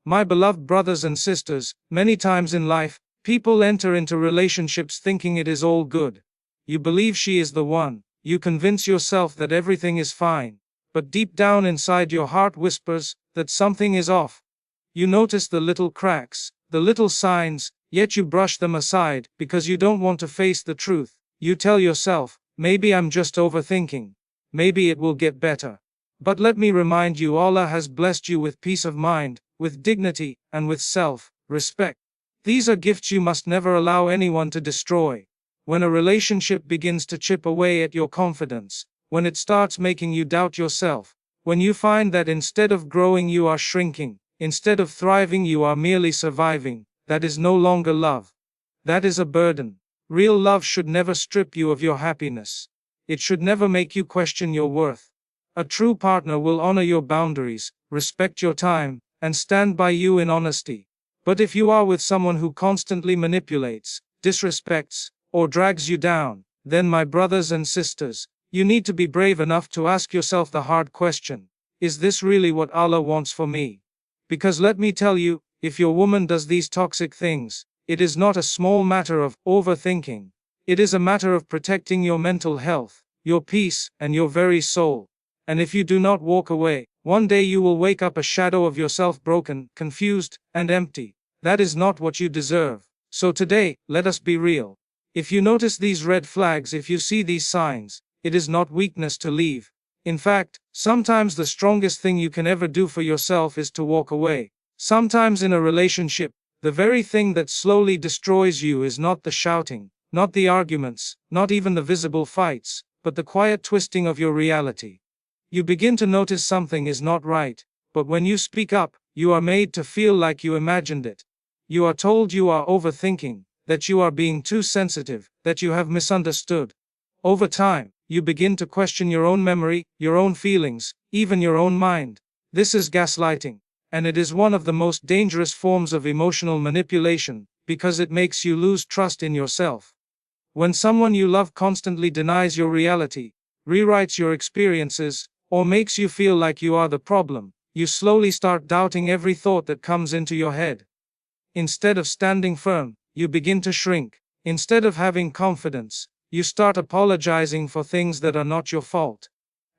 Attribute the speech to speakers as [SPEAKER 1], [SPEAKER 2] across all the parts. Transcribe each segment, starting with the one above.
[SPEAKER 1] My beloved brothers and sisters, many times in life, people enter into relationships thinking it is all good. You believe she is the one, you convince yourself that everything is fine, but deep down inside your heart whispers that something is off. You notice the little cracks, the little signs, yet you brush them aside because you don't want to face the truth. You tell yourself, maybe I'm just overthinking. Maybe it will get better. But let me remind you, Allah has blessed you with peace of mind, with dignity, and with self-respect. These are gifts you must never allow anyone to destroy. When a relationship begins to chip away at your confidence, when it starts making you doubt yourself, when you find that instead of growing you are shrinking, instead of thriving you are merely surviving, that is no longer love. That is a burden. Real love should never strip you of your happiness. It should never make you question your worth. A true partner will honor your boundaries, respect your time, and stand by you in honesty. But if you are with someone who constantly manipulates, disrespects, or drags you down, then my brothers and sisters, you need to be brave enough to ask yourself the hard question: is this really what Allah wants for me? Because let me tell you, if your woman does these toxic things, it is not a small matter of overthinking. It is a matter of protecting your mental health, your peace, and your very soul. And if you do not walk away, one day you will wake up a shadow of yourself, broken, confused, and empty. That is not what you deserve. So today, let us be real. If you notice these red flags, if you see these signs, it is not weakness to leave. In fact, sometimes the strongest thing you can ever do for yourself is to walk away. Sometimes in a relationship, the very thing that slowly destroys you is not the shouting, not the arguments, not even the visible fights, but the quiet twisting of your reality. You begin to notice something is not right, but when you speak up, you are made to feel like you imagined it. You are told you are overthinking, that you are being too sensitive, that you have misunderstood. Over time, you begin to question your own memory, your own feelings, even your own mind. This is gaslighting, and it is one of the most dangerous forms of emotional manipulation, because it makes you lose trust in yourself. When someone you love constantly denies your reality, rewrites your experiences, or makes you feel like you are the problem, you slowly start doubting every thought that comes into your head. Instead of standing firm, you begin to shrink. Instead of having confidence, you start apologizing for things that are not your fault.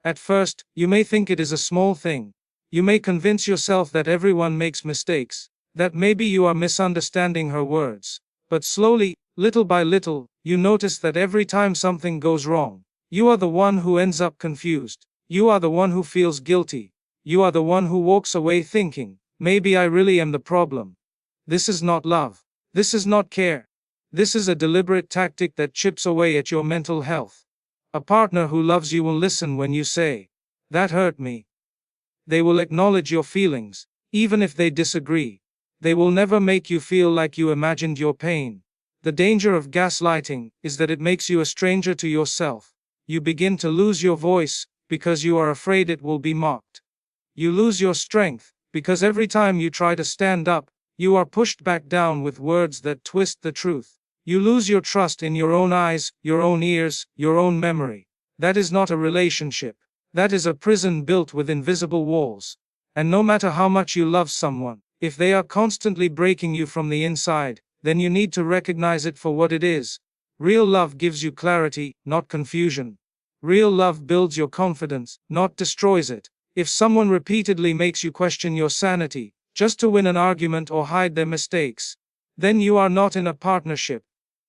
[SPEAKER 1] At first, you may think it is a small thing. You may convince yourself that everyone makes mistakes, that maybe you are misunderstanding her words. But slowly, little by little, you notice that every time something goes wrong, you are the one who ends up confused. You are the one who feels guilty. You are the one who walks away thinking, maybe I really am the problem. This is not love. This is not care. This is a deliberate tactic that chips away at your mental health. A partner who loves you will listen when you say, "That hurt me." They will acknowledge your feelings, even if they disagree. They will never make you feel like you imagined your pain. The danger of gaslighting is that it makes you a stranger to yourself. You begin to lose your voice, because you are afraid it will be mocked. You lose your strength, because every time you try to stand up, you are pushed back down with words that twist the truth. You lose your trust in your own eyes, your own ears, your own memory. That is not a relationship. That is a prison built with invisible walls. And no matter how much you love someone, if they are constantly breaking you from the inside, then you need to recognize it for what it is. Real love gives you clarity, not confusion. Real love builds your confidence, not destroys it. If someone repeatedly makes you question your sanity, just to win an argument or hide their mistakes, then you are not in a partnership.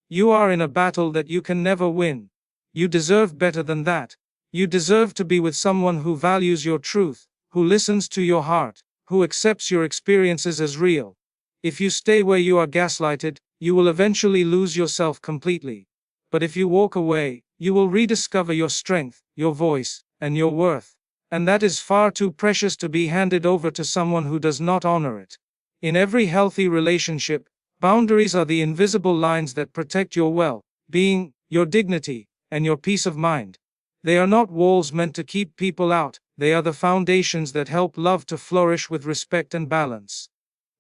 [SPEAKER 1] You are in a battle that you can never win. You deserve better than that. You deserve to be with someone who values your truth, who listens to your heart, who accepts your experiences as real. If you stay where you are gaslighted, you will eventually lose yourself completely. But if you walk away, you will rediscover your strength, your voice, and your worth. And that is far too precious to be handed over to someone who does not honor it. In every healthy relationship, boundaries are the invisible lines that protect your well-being, your dignity, and your peace of mind. They are not walls meant to keep people out, they are the foundations that help love to flourish with respect and balance.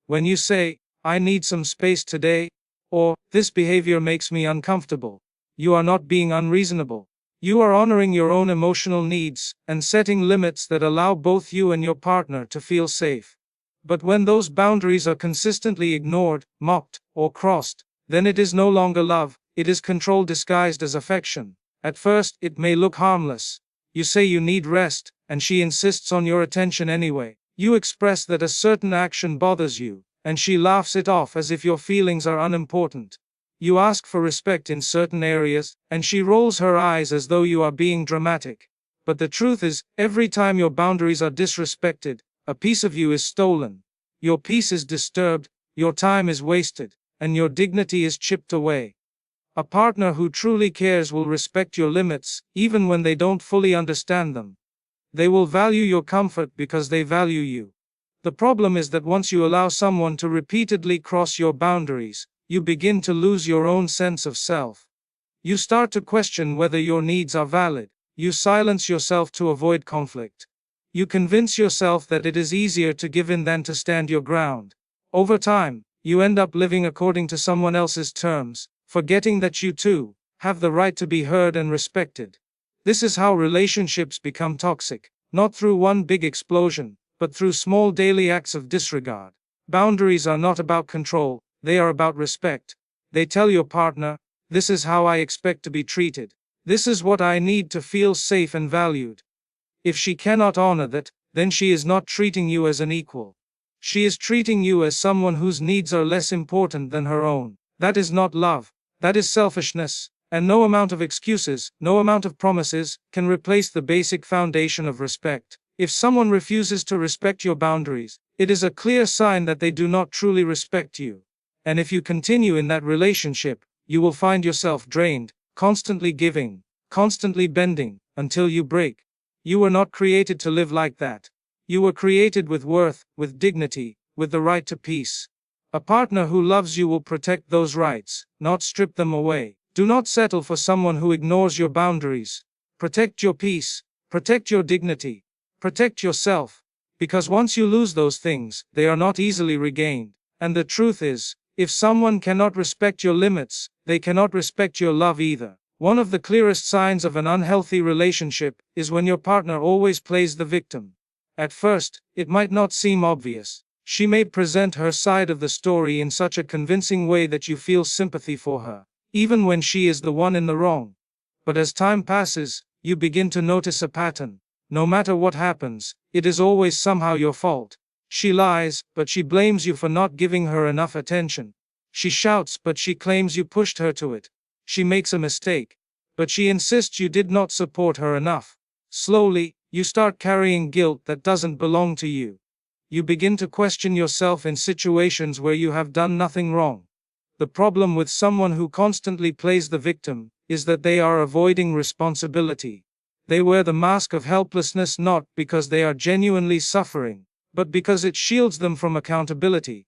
[SPEAKER 1] When you say, "I need some space today," or "this behavior makes me uncomfortable," you are not being unreasonable. You are honoring your own emotional needs and setting limits that allow both you and your partner to feel safe. But when those boundaries are consistently ignored, mocked, or crossed, then it is no longer love, it is control disguised as affection. At first, it may look harmless. You say you need rest, and she insists on your attention anyway. You express that a certain action bothers you, and she laughs it off as if your feelings are unimportant. You ask for respect in certain areas, and she rolls her eyes as though you are being dramatic. But the truth is, every time your boundaries are disrespected, a piece of you is stolen. Your peace is disturbed, your time is wasted, and your dignity is chipped away. A partner who truly cares will respect your limits, even when they don't fully understand them. They will value your comfort because they value you. The problem is that once you allow someone to repeatedly cross your boundaries, you begin to lose your own sense of self. You start to question whether your needs are valid. You silence yourself to avoid conflict. You convince yourself that it is easier to give in than to stand your ground. Over time, you end up living according to someone else's terms, forgetting that you too have the right to be heard and respected. This is how relationships become toxic, not through one big explosion, but through small daily acts of disregard. Boundaries are not about control, they are about respect. They tell your partner, "This is how I expect to be treated. This is what I need to feel safe and valued." If she cannot honor that, then she is not treating you as an equal. She is treating you as someone whose needs are less important than her own. That is not love, that is selfishness. And no amount of excuses, no amount of promises, can replace the basic foundation of respect. If someone refuses to respect your boundaries, it is a clear sign that they do not truly respect you. And if you continue in that relationship, you will find yourself drained, constantly giving, constantly bending, until you break. You were not created to live like that. You were created with worth, with dignity, with the right to peace. A partner who loves you will protect those rights, not strip them away. Do not settle for someone who ignores your boundaries. Protect your peace, protect your dignity, protect yourself. Because once you lose those things, they are not easily regained. And the truth is, if someone cannot respect your limits, they cannot respect your love either. One of the clearest signs of an unhealthy relationship is when your partner always plays the victim. At first, it might not seem obvious. She may present her side of the story in such a convincing way that you feel sympathy for her, even when she is the one in the wrong. But as time passes, you begin to notice a pattern. No matter what happens, it is always somehow your fault. She lies, but she blames you for not giving her enough attention. She shouts, but she claims you pushed her to it. She makes a mistake, but she insists you did not support her enough. Slowly, you start carrying guilt that doesn't belong to you. You begin to question yourself in situations where you have done nothing wrong. The problem with someone who constantly plays the victim is that they are avoiding responsibility. They wear the mask of helplessness not because they are genuinely suffering, but because it shields them from accountability.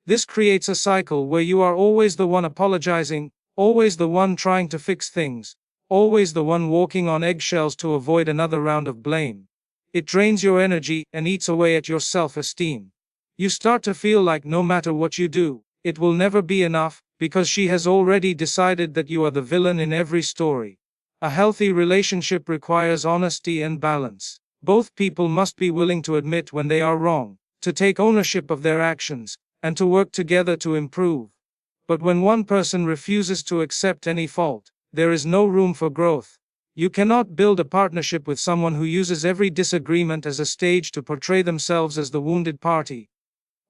[SPEAKER 1] This creates a cycle where you are always the one apologizing, always the one trying to fix things, always the one walking on eggshells to avoid another round of blame. It drains your energy and eats away at your self-esteem. You start to feel like no matter what you do, it will never be enough, because she has already decided that you are the villain in every story. A healthy relationship requires honesty and balance. Both people must be willing to admit when they are wrong, to take ownership of their actions, and to work together to improve. But when one person refuses to accept any fault, there is no room for growth. You cannot build a partnership with someone who uses every disagreement as a stage to portray themselves as the wounded party.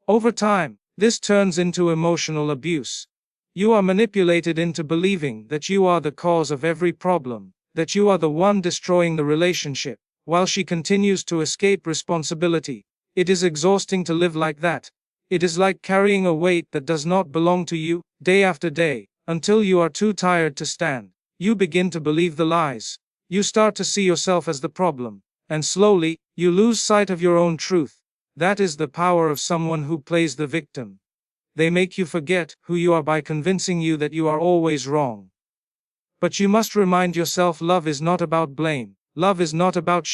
[SPEAKER 1] Over time, this turns into emotional abuse. You are manipulated into believing that you are the cause of every problem, that you are the one destroying the relationship, while she continues to escape responsibility. It is exhausting to live like that. It is like carrying a weight that does not belong to you, day after day, until you are too tired to stand. You begin to believe the lies. You start to see yourself as the problem, and slowly, you lose sight of your own truth. That is the power of someone who plays the victim. They make you forget who you are by convincing you that you are always wrong. But you must remind yourself love is not about blame. Love is not about